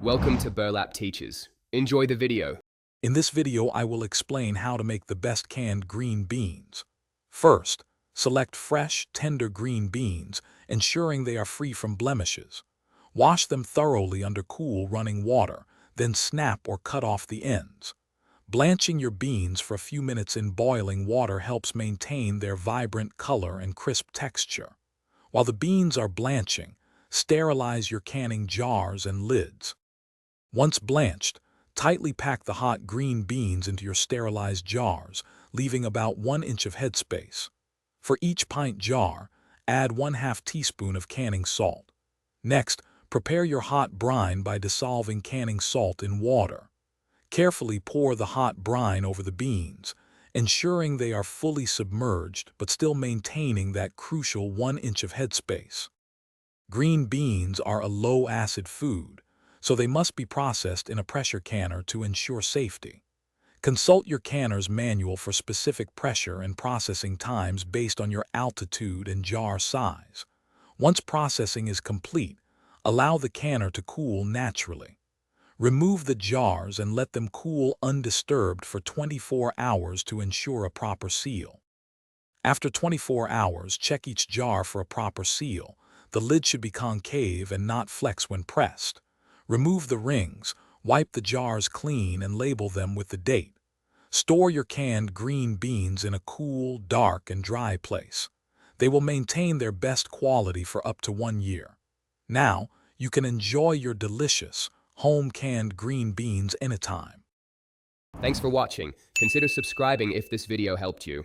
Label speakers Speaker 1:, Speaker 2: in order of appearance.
Speaker 1: Welcome to Burlap Teachers. Enjoy the video.
Speaker 2: In this video, I will explain how to make the best canned green beans. First, select fresh, tender green beans, ensuring they are free from blemishes. Wash them thoroughly under cool running water, then snap or cut off the ends. Blanching your beans for a few minutes in boiling water helps maintain their vibrant color and crisp texture. While the beans are blanching, sterilize your canning jars and lids. Once blanched, tightly pack the hot green beans into your sterilized jars, leaving about 1 inch of headspace. For each pint jar, add 1/2 teaspoon of canning salt. Next, prepare your hot brine by dissolving canning salt in water. Carefully pour the hot brine over the beans, ensuring they are fully submerged but still maintaining that crucial 1 inch of headspace. Green beans are a low-acid food, so they must be processed in a pressure canner to ensure safety. Consult your canner's manual for specific pressure and processing times based on your altitude and jar size. Once processing is complete, allow the canner to cool naturally. Remove the jars and let them cool undisturbed for 24 hours to ensure a proper seal. After 24 hours, check each jar for a proper seal. The lid should be concave and not flex when pressed. Remove the rings, wipe the jars clean and label them with the date. Store your canned green beans in a cool, dark, and dry place. They will maintain their best quality for up to 1 year. Now, you can enjoy your delicious, home-canned green beans anytime.
Speaker 1: Thanks for watching. Consider subscribing if this video helped you.